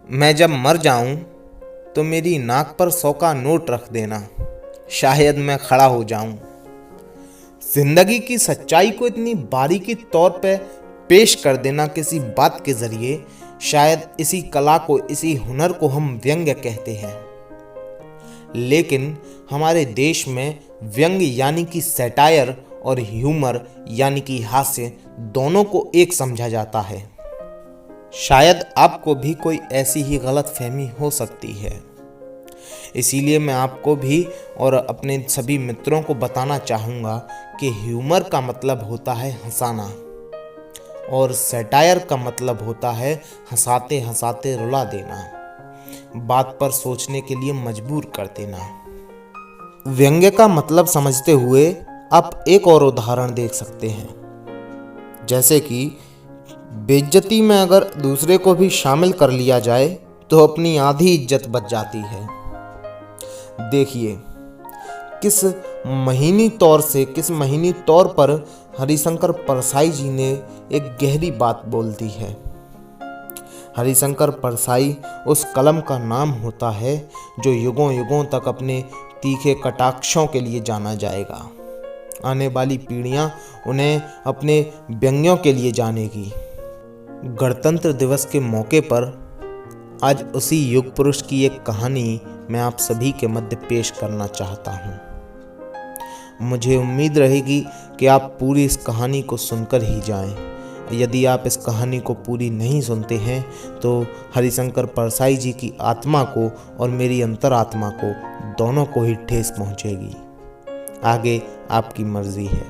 मैं जब मर जाऊं तो मेरी नाक पर 100 का नोट रख देना, शायद मैं खड़ा हो जाऊं। जिंदगी की सच्चाई को इतनी बारीकी तौर पे पेश कर देना किसी बात के जरिए, शायद इसी कला को, इसी हुनर को हम व्यंग्य कहते हैं। लेकिन हमारे देश में व्यंग्य यानी कि सैटायर और ह्यूमर यानी कि हास्य दोनों को एक समझा जाता है। शायद आपको भी कोई ऐसी ही गलत फहमी हो सकती है। इसीलिए मैं आपको भी और अपने सभी मित्रों को बताना चाहूँगा कि ह्यूमर का मतलब होता है हंसाना और सैटायर का मतलब होता है हंसाते हंसाते रुला देना, बात पर सोचने के लिए मजबूर कर देना। व्यंग्य का मतलब समझते हुए आप एक और उदाहरण देख सकते हैं, जैसे कि बेइज्जती में अगर दूसरे को भी शामिल कर लिया जाए तो अपनी आधी इज्जत बच जाती है। देखिए किस महीनी तौर पर हरिशंकर परसाई जी ने एक गहरी बात बोल दी है। हरिशंकर परसाई उस कलम का नाम होता है जो युगों युगों तक अपने तीखे कटाक्षों के लिए जाना जाएगा। आने वाली पीढ़ियां उन्हें अपने व्यंग्यों के लिए जानेगी। गणतंत्र दिवस के मौके पर आज उसी युग पुरुष की एक कहानी मैं आप सभी के मध्य पेश करना चाहता हूँ। मुझे उम्मीद रहेगी कि आप पूरी इस कहानी को सुनकर ही जाएं। यदि आप इस कहानी को पूरी नहीं सुनते हैं तो हरिशंकर परसाई जी की आत्मा को और मेरी अंतरात्मा को दोनों को ही ठेस पहुँचेगी। आगे आपकी मर्जी है।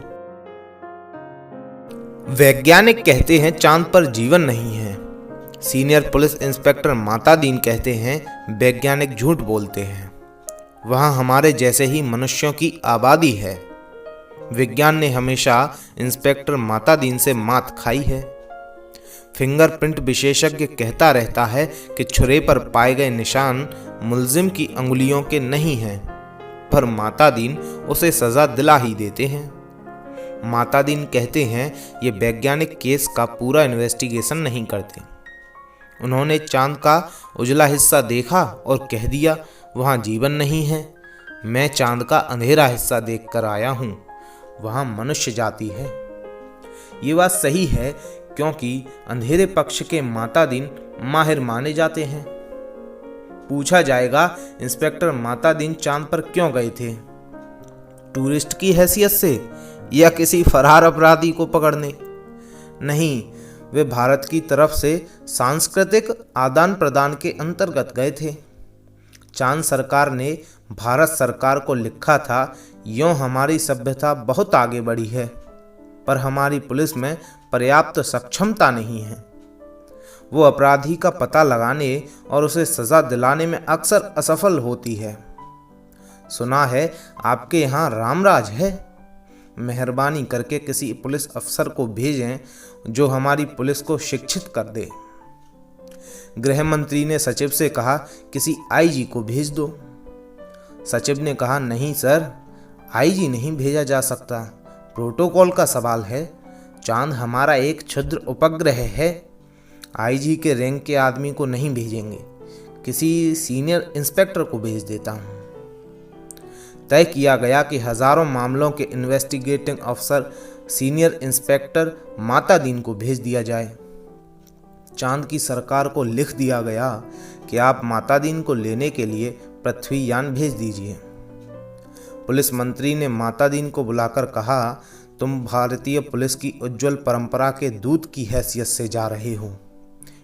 वैज्ञानिक कहते हैं चांद पर जीवन नहीं है। सीनियर पुलिस इंस्पेक्टर माता दीन कहते हैं वैज्ञानिक झूठ बोलते हैं। वहाँ हमारे जैसे ही मनुष्यों की आबादी है। विज्ञान ने हमेशा इंस्पेक्टर माता दीन से मात खाई है। फिंगरप्रिंट विशेषज्ञ कहता रहता है कि छुरे पर पाए गए निशान मुलजिम की अंगुलियों के नहीं हैं, पर माता दीन उसे सजा दिला ही देते हैं। माता दीन कहते हैं ये वैज्ञानिक केस का पूरा इन्वेस्टिगेशन नहीं करते। उन्होंने चांद का उजला हिस्सा देखा और कह दिया वहाँ जीवन नहीं है। मैं चांद का अंधेरा हिस्सा देखकर आया हूँ, वहाँ मनुष्य जाति है। ये बात सही है क्योंकि अंधेरे पक्ष के माता दीन माहिर माने जाते हैं। पूछा जाएगा इंस्पेक्टर माता दीन चांद पर क्यों गए थे? टूरिस्ट की हैसियत से या किसी फरार अपराधी को पकड़ने? नहीं, वे भारत की तरफ से सांस्कृतिक आदान प्रदान के अंतर्गत गए थे। चांद सरकार ने भारत सरकार को लिखा था, यूँ हमारी सभ्यता बहुत आगे बढ़ी है, पर हमारी पुलिस में पर्याप्त सक्षमता नहीं है। वो अपराधी का पता लगाने और उसे सजा दिलाने में अक्सर असफल होती है। सुना है आपके यहाँ रामराज है। मेहरबानी करके किसी पुलिस अफसर को भेजें जो हमारी पुलिस को शिक्षित कर दे। गृह मंत्री ने सचिव से कहा किसी आईजी को भेज दो। सचिव ने कहा नहीं सर, आईजी नहीं भेजा जा सकता, प्रोटोकॉल का सवाल है। चांद हमारा एक क्षुद्र उपग्रह है। आईजी के रैंक के आदमी को नहीं भेजेंगे, किसी सीनियर इंस्पेक्टर को भेज देता हूँ। तय किया गया कि हजारों मामलों के इन्वेस्टिगेटिंग अफसर सीनियर इंस्पेक्टर माता दीन को भेज दिया जाए। चांद की सरकार को लिख दिया गया कि आप माता दीन को लेने के लिए पृथ्वी यान भेज दीजिए। पुलिस मंत्री ने माता दीन को बुलाकर कहा, तुम भारतीय पुलिस की उज्जवल परंपरा के दूत की हैसियत से जा रहे हो।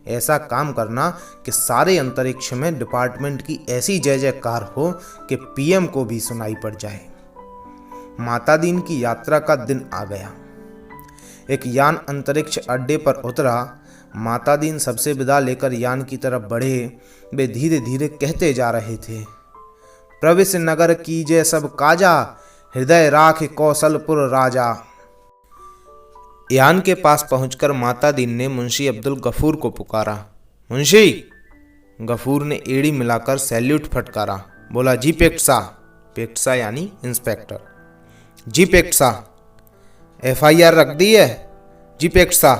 ऐसा काम करना कि सारे अंतरिक्ष में डिपार्टमेंट की ऐसी जय जयकार हो कि पीएम को भी सुनाई पड़ जाए। माता दीन की यात्रा का दिन आ गया। एक यान अंतरिक्ष अड्डे पर उतरा। माता दीन सबसे विदा लेकर यान की तरफ बढ़े। वे धीरे धीरे कहते जा रहे थे, प्रविश नगर कीजे सब काजा, हृदय राख कौशलपुर राजा। यान के पास पहुंचकर माता दीन ने मुंशी अब्दुल गफूर को पुकारा। मुंशी! गफूर ने एड़ी मिलाकर सैल्यूट फटकारा। बोला जी पेक्सा। पेक्सा यानी इंस्पेक्टर। जी पेक्सा। एफआईआर रख दी है? जी पेक्सा।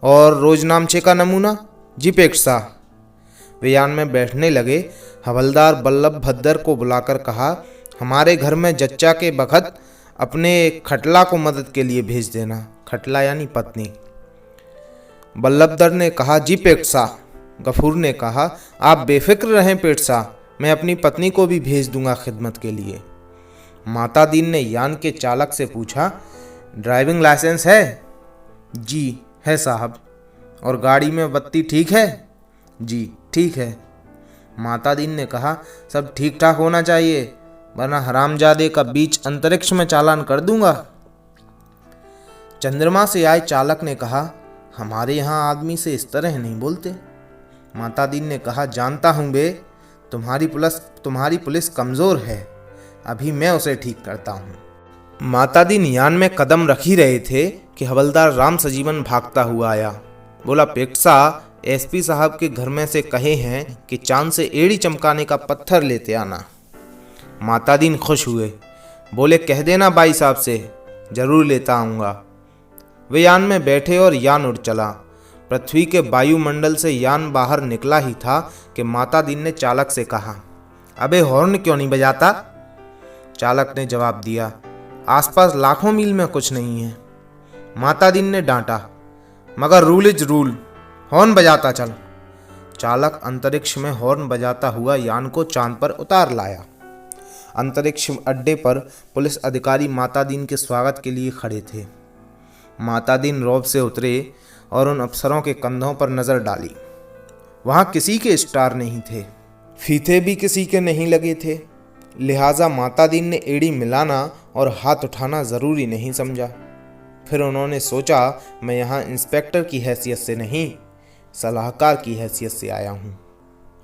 और रोजनामचे का नमूना? जी पेक्सा। वे यान में बैठने लगे। हवलदार बल्लभ भद्र को बुलाकर कहा, हमारे घर में जच्चा के बखत अपने खटला को मदद के लिए भेज देना। खटला यानी पत्नी। बल्लभदर ने कहा, जी पेटसा। गफूर ने कहा, आप बेफिक्र रहें पेटसा, मैं अपनी पत्नी को भी भेज दूंगा खिदमत के लिए। मातादीन ने यान के चालक से पूछा, ड्राइविंग लाइसेंस है? जी है साहब। और गाड़ी में बत्ती ठीक है? जी ठीक है। मातादीन ने कहा, सब ठीक ठाक होना चाहिए, वरना हरामजादे का बीच अंतरिक्ष में चालान कर दूंगा। चंद्रमा से आए चालक ने कहा, हमारे यहाँ आदमी से इस तरह नहीं बोलते। मातादीन ने कहा, जानता हूँ बे, तुम्हारी पुलिस कमज़ोर है, अभी मैं उसे ठीक करता हूँ। मातादीन यान में कदम रख ही रहे थे कि हवलदार राम सजीवन भागता हुआ आया। बोला, पेटसा, एसपी साहब के घर में से कहे हैं कि चांद से एड़ी चमकाने का पत्थर लेते आना। मातादीन खुश हुए, बोले, कह देना बाई साहब से, जरूर लेता आऊँगा। वे यान में बैठे और यान उड़ चला। पृथ्वी के वायुमंडल से यान बाहर निकला ही था कि मातादीन ने चालक से कहा, अबे हॉर्न क्यों नहीं बजाता? चालक ने जवाब दिया, आसपास लाखों मील में कुछ नहीं है। मातादीन ने डांटा, मगर रूल इज रूल, हॉर्न बजाता चल। चालक अंतरिक्ष में हॉर्न बजाता हुआ यान को चांद पर उतार लाया। अंतरिक्ष अड्डे पर पुलिस अधिकारी मातादीन के स्वागत के लिए खड़े थे। मातादीन रौब से उतरे और उन अफसरों के कंधों पर नजर डाली। वहां किसी के स्टार नहीं थे, फीते भी किसी के नहीं लगे थे, लिहाजा मातादीन ने एड़ी मिलाना और हाथ उठाना ज़रूरी नहीं समझा। फिर उन्होंने सोचा, मैं यहाँ इंस्पेक्टर की हैसियत से नहीं, सलाहकार की हैसियत से आया हूँ।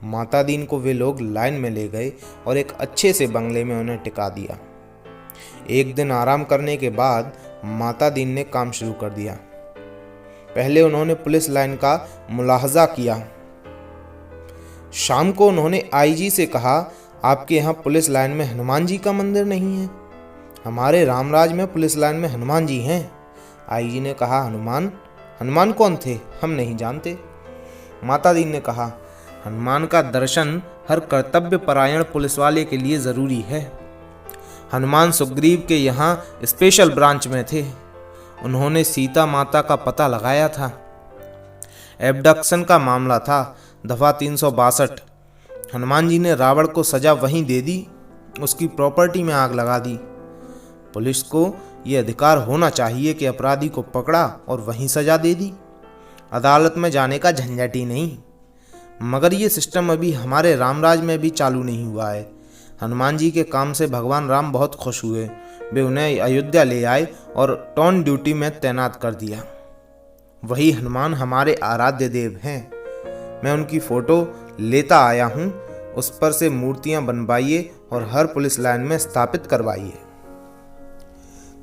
मातादीन को वे लोग लाइन में ले गए और एक अच्छे से बंगले में उन्हें टिका दिया। एक दिन आराम करने के बाद मातादीन ने काम शुरू कर दिया। पहले उन्होंने पुलिस लाइन का मुलाहजा किया। शाम को उन्होंने आईजी से कहा, आपके यहाँ पुलिस लाइन में हनुमान जी का मंदिर नहीं है? हमारे रामराज में पुलिस लाइन में हनुमान जी हैं। आईजी ने कहा, हनुमान कौन थे? हम नहीं जानते। मातादीन ने कहा, हनुमान का दर्शन हर कर्तव्य परायण पुलिस वाले के लिए ज़रूरी है। हनुमान सुग्रीव के यहाँ स्पेशल ब्रांच में थे। उन्होंने सीता माता का पता लगाया था। एबडक्शन का मामला था, दफ़ा 362। हनुमान जी ने रावण को सजा वहीं दे दी, उसकी प्रॉपर्टी में आग लगा दी। पुलिस को ये अधिकार होना चाहिए कि अपराधी को पकड़ा और वहीं सजा दे दी, अदालत में जाने का झंझट ही नहीं। मगर ये सिस्टम अभी हमारे रामराज में भी चालू नहीं हुआ है। हनुमान जी के काम से भगवान राम बहुत खुश हुए। वे उन्हें अयोध्या ले आए और टॉन ड्यूटी में तैनात कर दिया। वही हनुमान हमारे आराध्य देव हैं। मैं उनकी फ़ोटो लेता आया हूँ, उस पर से मूर्तियाँ बनवाइए और हर पुलिस लाइन में स्थापित करवाइए।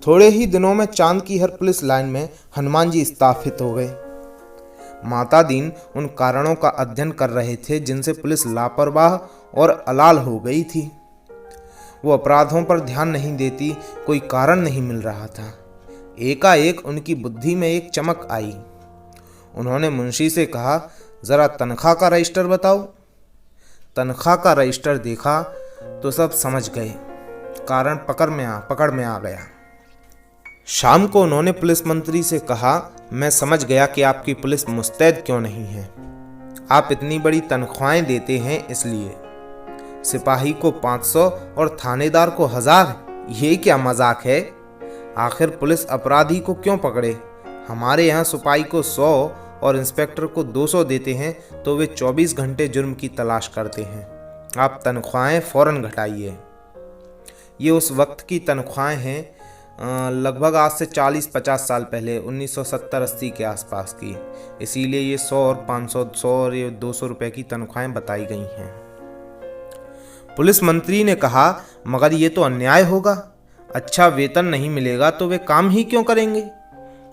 थोड़े ही दिनों में चांद की हर पुलिस लाइन में हनुमान जी स्थापित हो गए। मातादीन उन कारणों का अध्ययन कर रहे थे जिनसे पुलिस लापरवाह और अलाल हो गई थी। वो अपराधों पर ध्यान नहीं देती, कोई कारण नहीं मिल रहा था। एकाएक उनकी बुद्धि में एक चमक आई। उन्होंने मुंशी से कहा, ज़रा तनख्वाह का रजिस्टर बताओ। तनख्वाह का रजिस्टर देखा तो सब समझ गए, कारण पकड़ में आ गया। शाम को उन्होंने पुलिस मंत्री से कहा, मैं समझ गया कि आपकी पुलिस मुस्तैद क्यों नहीं है। आप इतनी बड़ी तनख्वाहें देते हैं इसलिए। सिपाही को 500 और थानेदार को 1000, ये क्या मजाक है? आखिर पुलिस अपराधी को क्यों पकड़े? हमारे यहाँ सिपाही को 100 और इंस्पेक्टर को 200 देते हैं तो वे 24 घंटे जुर्म की तलाश करते हैं। आप तनख्वाहें फ़ौरन घटाइए। ये उस वक्त की तनख्वाहें हैं, लगभग आज से 40-50 साल पहले, 1970-80 के आसपास की। इसीलिए ये 100 और 500, 100 और ये 200 रुपए की तनख्वाहें बताई गई हैं। पुलिस मंत्री ने कहा, मगर ये तो अन्याय होगा। अच्छा वेतन नहीं मिलेगा तो वे काम ही क्यों करेंगे?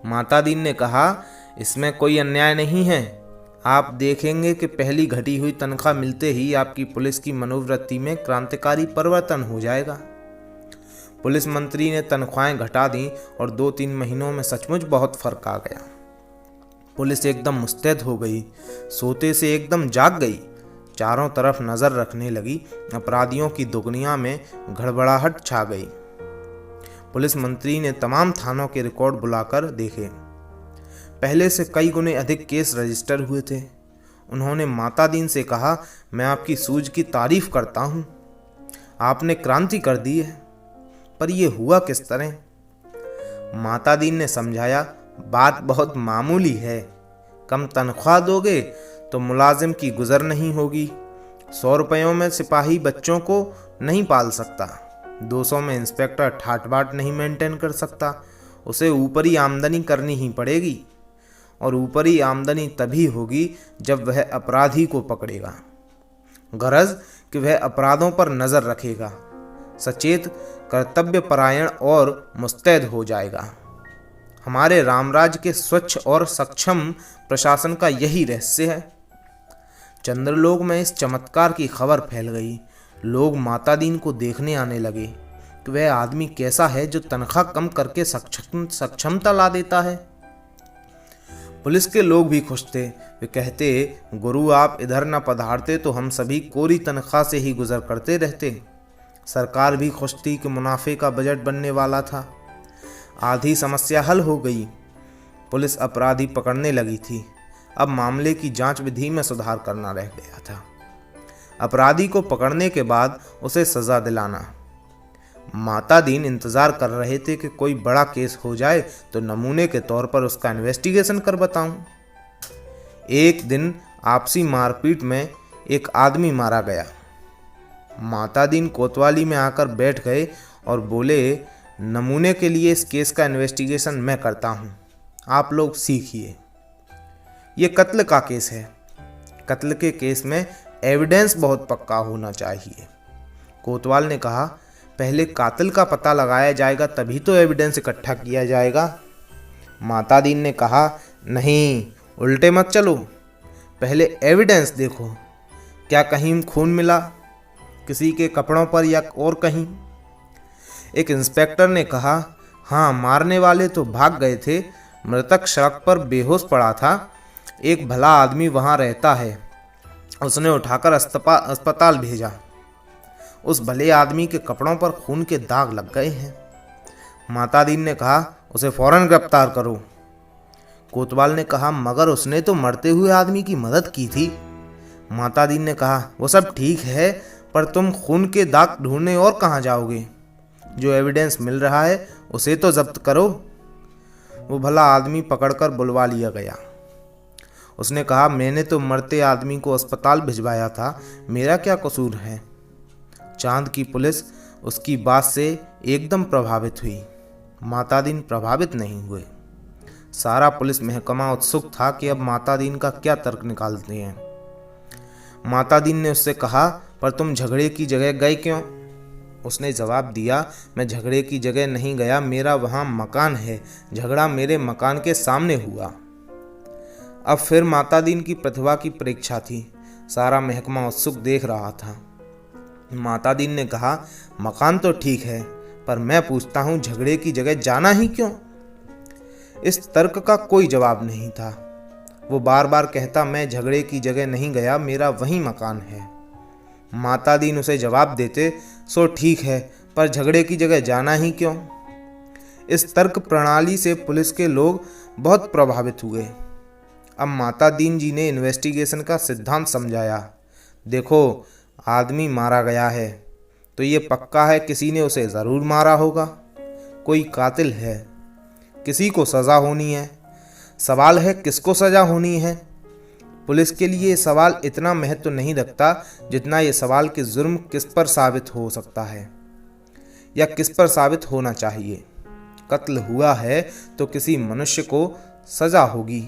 मातादीन ने कहा, इसमें कोई अन्याय नहीं है। आप देखेंगे कि पहली घटी हुई तनख्वाह मिलते ही आपकी पुलिस की मनोवृत्ति में क्रांतिकारी परिवर्तन हो जाएगा। पुलिस मंत्री ने तनख्वाहें घटा दी और 2-3 महीनों में सचमुच बहुत फर्क आ गया। पुलिस एकदम मुस्तैद हो गई, सोते से एकदम जाग गई। चारों तरफ नजर रखने लगी। अपराधियों की दुनिया में गड़बड़ाहट छा गई। पुलिस मंत्री ने तमाम थानों के रिकॉर्ड बुलाकर देखे। पहले से कई गुने अधिक केस रजिस्टर हुए थे। उन्होंने माता दीन से कहा, मैं आपकी सूझ की तारीफ करता हूँ, आपने क्रांति कर दी है, पर यह हुआ किस तरह? माता दीन ने समझाया, बात बहुत मामूली है। कम तनख्वाह दोगे तो मुलाजिम की गुजर नहीं होगी। 100 रुपयों में सिपाही बच्चों को नहीं पाल सकता। 200 में इंस्पेक्टर ठाट बाट नहीं मेंटेन कर सकता। उसे ऊपरी आमदनी करनी ही पड़ेगी, और ऊपरी आमदनी तभी होगी जब वह अपराधी को पकड़ेगा। गरज कि वह अपराधों पर नजर रखेगा, सचेत, कर्तव्यपरायण और मुस्तैद हो जाएगा। हमारे रामराज के स्वच्छ और सक्षम प्रशासन का यही रहस्य है। चंद्रलोक में इस चमत्कार की खबर फैल गई। लोग माता दीन को देखने आने लगे कि वह आदमी कैसा है जो तनख्वाह कम करके सक्षमता ला देता है। पुलिस के लोग भी खुश थे। वे कहते, गुरु आप इधर न पधारते तो हम सभी कोरी तनख्वाह से ही गुजर करते रहते। सरकार भी खुश थी कि मुनाफे का बजट बनने वाला था। आधी समस्या हल हो गई। पुलिस अपराधी पकड़ने लगी थी। अब मामले की जांच विधि में सुधार करना रह गया था। अपराधी को पकड़ने के बाद उसे सजा दिलाना। माता दीन इंतजार कर रहे थे कि कोई बड़ा केस हो जाए तो नमूने के तौर पर उसका इन्वेस्टिगेशन कर बताऊं। एक दिन आपसी मारपीट में एक आदमी मारा गया। माता दीन कोतवाली में आकर बैठ गए और बोले, नमूने के लिए इस केस का इन्वेस्टिगेशन मैं करता हूं, आप लोग सीखिए। ये कत्ल का केस है। कत्ल के केस में एविडेंस बहुत पक्का होना चाहिए। कोतवाल ने कहा, पहले कातिल का पता लगाया जाएगा, तभी तो एविडेंस इकट्ठा किया जाएगा। माता दीन ने कहा, नहीं, उल्टे मत चलो, पहले एविडेंस देखो। क्या कहीं खून मिला, किसी के कपड़ों पर या और कहीं? एक इंस्पेक्टर ने कहा, हाँ, मारने वाले तो भाग गए थे, मृतक सड़क पर बेहोश पड़ा था। एक भला आदमी वहाँ रहता है, उसने उठाकर अस्पताल भेजा। उस भले आदमी के कपड़ों पर खून के दाग लग गए हैं। माता दीन ने कहा, उसे फौरन गिरफ्तार करो। कोतवाल ने कहा, मगर उसने तो मरते हुए आदमी की मदद की थी। माता दीन ने कहा, वो सब ठीक है, पर तुम खून के दाग ढूंढने और कहाँ जाओगे? जो एविडेंस मिल रहा है उसे तो जब्त करो। वो भला आदमी पकड़कर बुलवा लिया गया। उसने कहा, मैंने तो मरते आदमी को अस्पताल भिजवाया था, मेरा क्या कसूर है? चांद की पुलिस उसकी बात से एकदम प्रभावित हुई। माता दीन प्रभावित नहीं हुए। सारा पुलिस महकमा उत्सुक था कि अब माता दीन का क्या तर्क निकालते हैं। माता दीन ने उससे कहा, पर तुम झगड़े की जगह गए क्यों? उसने जवाब दिया, मैं झगड़े की जगह नहीं गया, मेरा वहाँ मकान है, झगड़ा मेरे मकान के सामने हुआ। अब फिर माता दीन की प्रतिभा की परीक्षा थी। सारा महकमा उत्सुक देख रहा था। माता दीन ने कहा, मकान तो ठीक है, पर मैं पूछता हूँ, झगड़े की जगह जाना ही क्यों? इस तर्क का कोई जवाब नहीं था। वो बार बार कहता, मैं झगड़े की जगह नहीं गया, मेरा वही मकान है। माता दीन उसे जवाब देते, सो ठीक है, पर झगड़े की जगह जाना ही क्यों? इस तर्क प्रणाली से पुलिस के लोग बहुत प्रभावित हुए। अब माता दीन जी ने इन्वेस्टिगेशन का सिद्धांत समझाया। देखो, आदमी मारा गया है तो ये पक्का है किसी ने उसे ज़रूर मारा होगा। कोई कातिल है, किसी को सज़ा होनी है। सवाल है किसको सज़ा होनी है। पुलिस के लिए ये सवाल इतना महत्व नहीं रखता जितना ये सवाल कि जुर्म किस पर साबित हो सकता है या किस पर साबित होना चाहिए। कत्ल हुआ है तो किसी मनुष्य को सज़ा होगी।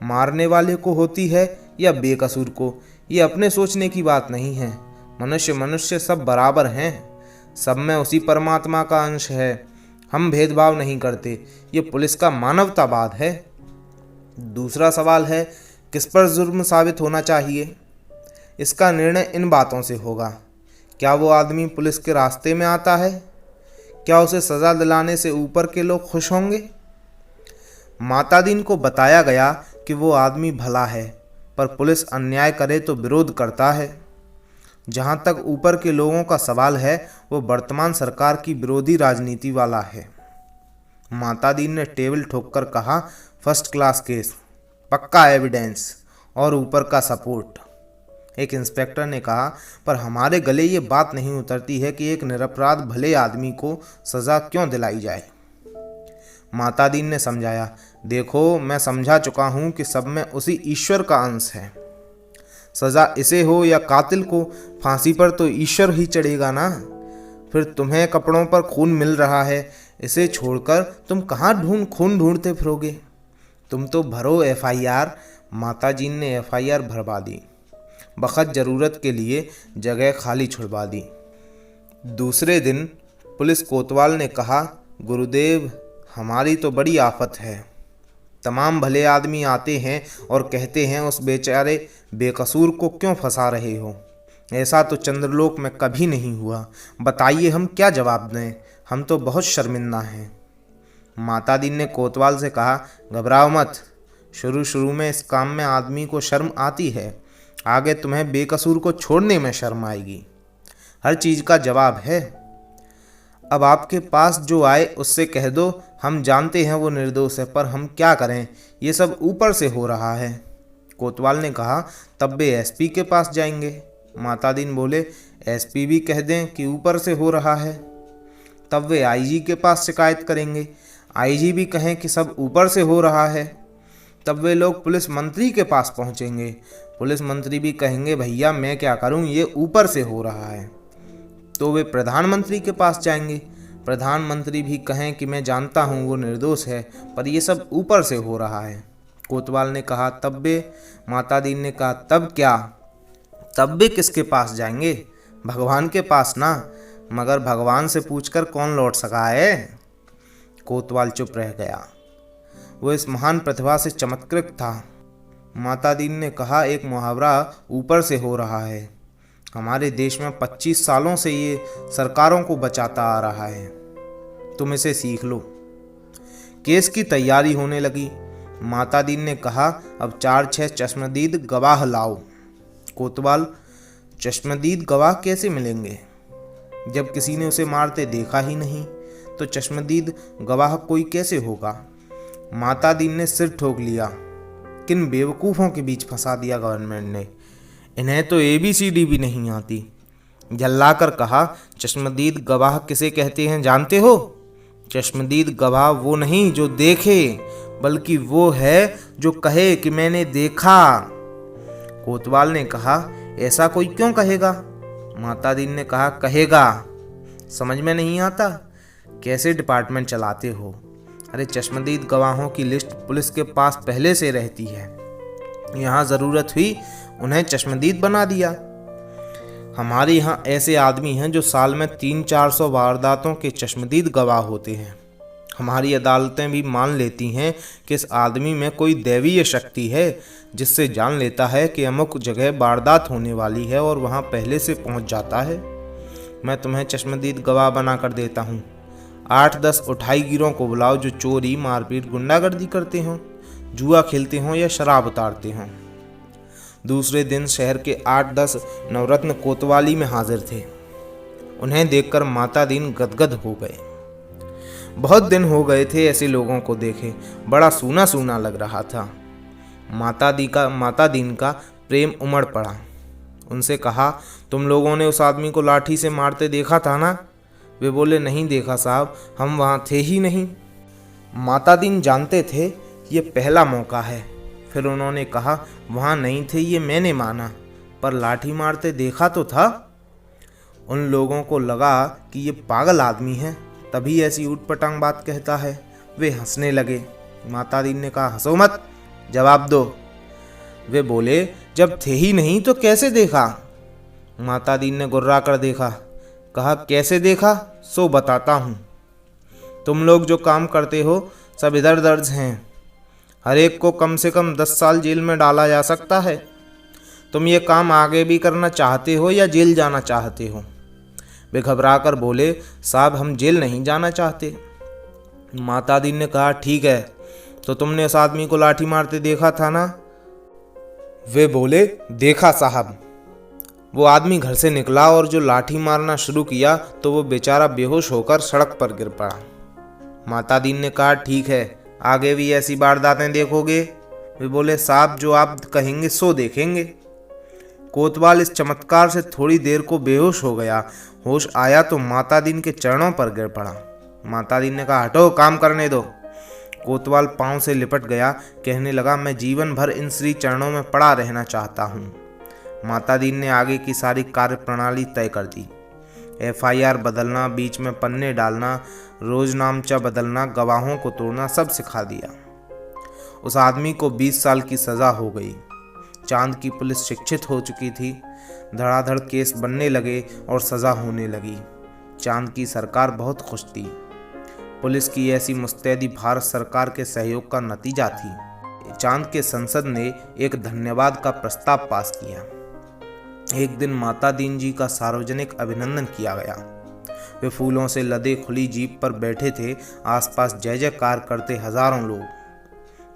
मारने वाले को होती है या बेकसूर को, ये अपने सोचने की बात नहीं है। मनुष्य सब बराबर हैं, सब में उसी परमात्मा का अंश है। हम भेदभाव नहीं करते, ये पुलिस का मानवतावाद है। दूसरा सवाल है, किस पर जुर्म साबित होना चाहिए। इसका निर्णय इन बातों से होगा। क्या वो आदमी पुलिस के रास्ते में आता है? क्या उसे सज़ा दिलाने से ऊपर के लोग खुश होंगे? माता दीन को बताया गया कि वो आदमी भला है, पर पुलिस अन्याय करे तो विरोध करता है। जहां तक ऊपर के लोगों का सवाल है, वो वर्तमान सरकार की विरोधी राजनीति वाला है। माता दीन ने टेबल ठोककर कहा, फर्स्ट क्लास केस, पक्का एविडेंस और ऊपर का सपोर्ट। एक इंस्पेक्टर ने कहा, पर हमारे गले ये बात नहीं उतरती है कि एक निरपराध भले आदमी को सज़ा क्यों दिलाई जाए। माता दीन ने समझाया, देखो मैं समझा चुका हूँ कि सब में उसी ईश्वर का अंश है। सज़ा इसे हो या कातिल को, फांसी पर तो ईश्वर ही चढ़ेगा ना। फिर तुम्हें कपड़ों पर खून मिल रहा है, इसे छोड़कर तुम कहाँ खून ढूंढते फिरोगे। तुम तो भरो FIR। माताजी ने FIR भरवा दी, बखत ज़रूरत के लिए जगह खाली छुड़वा दी। दूसरे दिन पुलिस कोतवाल ने कहा, गुरुदेव हमारी तो बड़ी आफत है। तमाम भले आदमी आते हैं और कहते हैं उस बेचारे बेकसूर को क्यों फंसा रहे हो। ऐसा तो चंद्रलोक में कभी नहीं हुआ। बताइए हम क्या जवाब दें, हम तो बहुत शर्मिंदा हैं। माता दीन ने कोतवाल से कहा, घबराओ मत, शुरू में इस काम में आदमी को शर्म आती है, आगे तुम्हें बेकसूर को छोड़ने में शर्म आएगी। हर चीज़ का जवाब है। अब आपके पास जो आए उससे कह दो, हम जानते हैं वो निर्दोष है, पर हम क्या करें, ये सब ऊपर से हो रहा है। कोतवाल ने कहा, तब वे SP के पास जाएंगे। माता दीन बोले, SP भी कह दें कि ऊपर से हो रहा है। तब वे IG के पास शिकायत करेंगे, IG भी कहें कि सब ऊपर से हो रहा है। तब वे लोग पुलिस मंत्री के पास पहुंचेंगे, पुलिस मंत्री भी कहेंगे, भैया मैं क्या करूं, ये ऊपर से हो रहा है। तो वे प्रधानमंत्री के पास जाएंगे, प्रधानमंत्री भी कहें कि मैं जानता हूं वो निर्दोष है, पर ये सब ऊपर से हो रहा है। कोतवाल ने कहा, तब वे, माता दीन ने कहा, तब क्या, तब वे किसके पास जाएंगे, भगवान के पास ना, मगर भगवान से पूछकर कौन लौट सका है। कोतवाल चुप रह गया, वो इस महान प्रतिभा से चमत्कृत था। माता दीन ने कहा, एक मुहावरा ऊपर से हो रहा है, हमारे देश में 25 सालों से ये सरकारों को बचाता आ रहा है, तुम इसे सीख लो। केस की तैयारी होने लगी। माता दीन ने कहा, अब 4-6 चश्मदीद गवाह लाओ। कोतवाल, चश्मदीद गवाह कैसे मिलेंगे, जब किसी ने उसे मारते देखा ही नहीं, तो चश्मदीद गवाह कोई कैसे होगा। माता दीन ने सिर ठोक लिया, किन बेवकूफ़ों के बीच फंसा दिया गवर्नमेंट ने, इन्हें तो ABCD भी नहीं आती। झल्लाकर कहा, चश्मदीद गवाह किसे कहते हैं जानते हो? चश्मदीद गवाह वो नहीं जो देखे, बल्कि वो है जो कहे कि मैंने देखा। कोतवाल ने कहा, ऐसा कोई क्यों कहेगा? माता दीन ने कहा, कहेगा, समझ में नहीं आता, कैसे डिपार्टमेंट चलाते हो। अरे चश्मदीद गवाहों की लिस्ट पुलिस के पास पहले से रहती है, यहाँ ज़रूरत हुई उन्हें चश्मदीद बना दिया। हमारे यहाँ ऐसे आदमी हैं जो साल में 300-400 वारदातों के चश्मदीद गवाह होते हैं। हमारी अदालतें भी मान लेती हैं कि इस आदमी में कोई दैवीय शक्ति है, जिससे जान लेता है कि अमुक जगह वारदात होने वाली है और वहाँ पहले से पहुँच जाता है। मैं तुम्हें चश्मदीद गवाह बना कर देता हूँ। 8-10 उठाई गिरों को बुलाओ जो चोरी, मारपीट, गुंडागर्दी करते हों, जुआ खेलते हों या शराब उतारते हों। दूसरे दिन शहर के 8-10 नवरत्न कोतवाली में हाजिर थे। उन्हें देखकर माता दीन गदगद हो गए। बहुत दिन हो गए थे ऐसे लोगों को देखे, बड़ा सूना सूना लग रहा था। माता दीन का प्रेम उमड़ पड़ा। उनसे कहा, तुम लोगों ने उस आदमी को लाठी से मारते देखा था ना? वे बोले, नहीं देखा साहब, हम वहाँ थे ही नहीं। माता दीन जानते थे ये पहला मौका है। फिर उन्होंने कहा, वहाँ नहीं थे ये मैंने माना, पर लाठी मारते देखा तो था। उन लोगों को लगा कि ये पागल आदमी है, तभी ऐसी ऊटपटांग बात कहता है। वे हंसने लगे। माता दीन ने कहा, हंसो मत, जवाब दो। वे बोले, जब थे ही नहीं तो कैसे देखा? माता दीन ने गुर्रा कर देखा। कहा, कैसे देखा सो बताता हूँ। तुम लोग जो काम करते हो सब इधर दर्ज हैं। हर एक को कम से कम 10 साल जेल में डाला जा सकता है। तुम ये काम आगे भी करना चाहते हो या जेल जाना चाहते हो? वे घबरा कर बोले, साहब हम जेल नहीं जाना चाहते। माता दीन ने कहा, ठीक है, तो तुमने उस आदमी को लाठी मारते देखा था ना? वे बोले, देखा साहब। वो आदमी घर से निकला और जो लाठी मारना शुरू किया तो वो बेचारा बेहोश होकर सड़क पर गिर पड़ा। माता दीन ने कहा, ठीक है, आगे भी ऐसी वारदातें देखोगे? वे बोले, साहब जो आप कहेंगे सो देखेंगे। कोतवाल इस चमत्कार से थोड़ी देर को बेहोश हो गया। होश आया तो माता दीन के चरणों पर गिर पड़ा। माता दीन ने कहा, हटो, काम करने दो। कोतवाल पांव से लिपट गया, कहने लगा, मैं जीवन भर इन श्री चरणों में पड़ा रहना चाहता हूँ। माता दीन ने आगे की सारी कार्य प्रणाली तय कर दी। FIR बदलना, बीच में पन्ने डालना, रोज नामचा बदलना, गवाहों को तोड़ना, सब सिखा दिया। उस आदमी को 20 साल की सजा हो गई। चांद की पुलिस शिक्षित हो चुकी थी। धड़ाधड़ केस बनने लगे और सजा होने लगी। चांद की सरकार बहुत खुश थी। पुलिस की ऐसी मुस्तैदी भारत सरकार के सहयोग का नतीजा थी। चांद के संसद ने एक धन्यवाद का प्रस्ताव पास किया। एक दिन माता दीन जी का सार्वजनिक अभिनंदन किया गया। वे फूलों से लदे खुली जीप पर बैठे थे। आसपास जय जयकार करते हजारों लोग।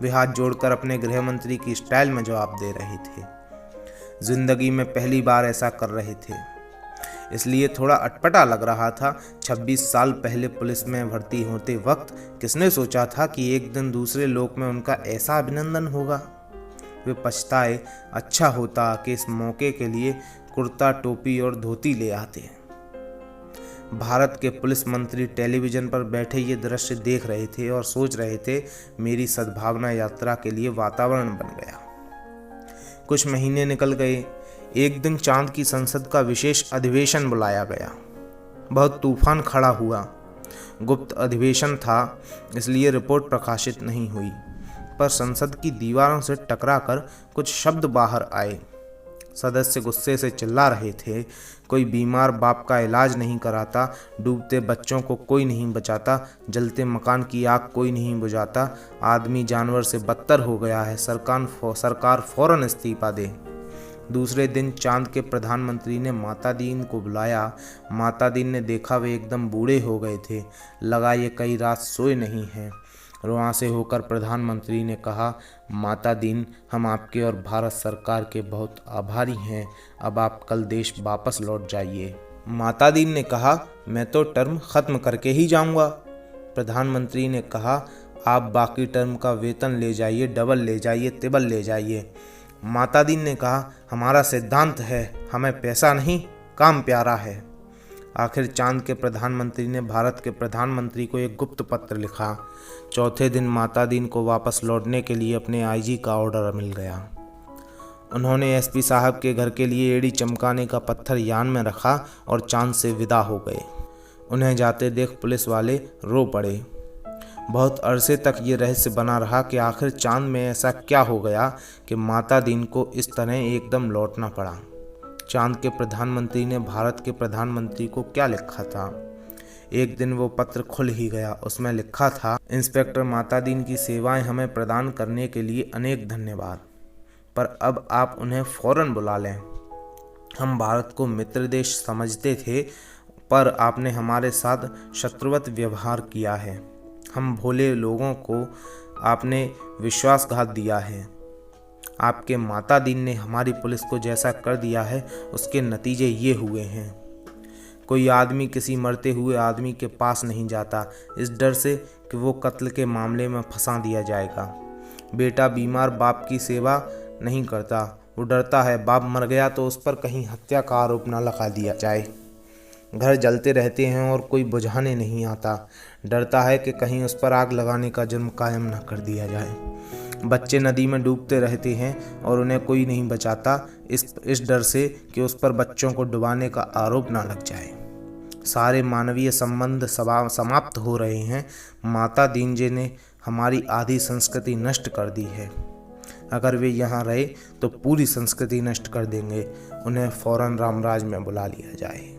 वे हाथ जोड़कर अपने गृह मंत्री की स्टाइल में जवाब दे रहे थे। जिंदगी में पहली बार ऐसा कर रहे थे, इसलिए थोड़ा अटपटा लग रहा था। 26 साल पहले पुलिस में भर्ती होते वक्त किसने सोचा था कि एक दिन दूसरे लोक में उनका ऐसा अभिनंदन होगा। वे पछताए, अच्छा होता कि इस मौके के लिए कुर्ता, टोपी और धोती ले आते। भारत के पुलिस मंत्री टेलीविजन पर बैठे ये दृश्य देख रहे थे और सोच रहे थे, मेरी सद्भावना यात्रा के लिए वातावरण बन गया। कुछ महीने निकल गए। एक दिन चांद की संसद का विशेष अधिवेशन बुलाया गया। बहुत तूफान खड़ा हुआ। गुप्त अधिवेशन था, इसलिए रिपोर्ट प्रकाशित नहीं हुई, पर संसद की दीवारों से टकराकर कुछ शब्द बाहर आए। सदस्य गुस्से से चिल्ला रहे थे, कोई बीमार बाप का इलाज नहीं कराता, डूबते बच्चों को कोई नहीं बचाता, जलते मकान की आग कोई नहीं बुझाता, आदमी जानवर से बदतर हो गया है, सरकार फौरन इस्तीफा दे। दूसरे दिन चांद के प्रधानमंत्री ने माता दीन को बुलाया। माता दीन ने देखा वे एकदम बूढ़े हो गए थे। लगा ये कई रात सोए नहीं हैं। रुआं से होकर प्रधानमंत्री ने कहा, माता दीन, हम आपके और भारत सरकार के बहुत आभारी हैं। अब आप कल देश वापस लौट जाइए। माता दीन ने कहा, मैं तो टर्म ख़त्म करके ही जाऊंगा। प्रधानमंत्री ने कहा, आप बाकी टर्म का वेतन ले जाइए, डबल ले जाइए, तिबल ले जाइए। माता दीन ने कहा, हमारा सिद्धांत है, हमें पैसा नहीं, काम प्यारा है। आखिर चांद के प्रधानमंत्री ने भारत के प्रधानमंत्री को एक गुप्त पत्र लिखा। चौथे दिन माता दीन को वापस लौटने के लिए अपने IG का ऑर्डर मिल गया। उन्होंने SP साहब के घर के लिए एड़ी चमकाने का पत्थर यान में रखा और चांद से विदा हो गए। उन्हें जाते देख पुलिस वाले रो पड़े। बहुत अरसे तक ये रहस्य बना रहा कि आखिर चांद में ऐसा क्या हो गया कि माता दीन को इस तरह एकदम लौटना पड़ा। चांद के प्रधानमंत्री ने भारत के प्रधानमंत्री को क्या लिखा था? एक दिन वो पत्र खुल ही गया। उसमें लिखा था, इंस्पेक्टर माता दीन की सेवाएं हमें प्रदान करने के लिए अनेक धन्यवाद, पर अब आप उन्हें फौरन बुला लें। हम भारत को मित्र देश समझते थे, पर आपने हमारे साथ शत्रुवत व्यवहार किया है। हम भोले लोगों को आपने विश्वासघात दिया है। आपके माता दीन ने हमारी पुलिस को जैसा कर दिया है, उसके नतीजे ये हुए हैं। कोई आदमी किसी मरते हुए आदमी के पास नहीं जाता, इस डर से कि वो कत्ल के मामले में फंसा दिया जाएगा। बेटा बीमार बाप की सेवा नहीं करता, वो डरता है बाप मर गया तो उस पर कहीं हत्या का आरोप न लगा दिया जाए। घर जलते रहते हैं और कोई बुझाने नहीं आता, डरता है कि कहीं उस पर आग लगाने का जुर्म कायम न कर दिया जाए। बच्चे नदी में डूबते रहते हैं और उन्हें कोई नहीं बचाता, इस डर से कि उस पर बच्चों को डुबाने का आरोप ना लग जाए। सारे मानवीय संबंध समाप्त हो रहे हैं। माता दीन जी ने हमारी आधी संस्कृति नष्ट कर दी है। अगर वे यहाँ रहे तो पूरी संस्कृति नष्ट कर देंगे। उन्हें फौरन रामराज में बुला लिया जाए।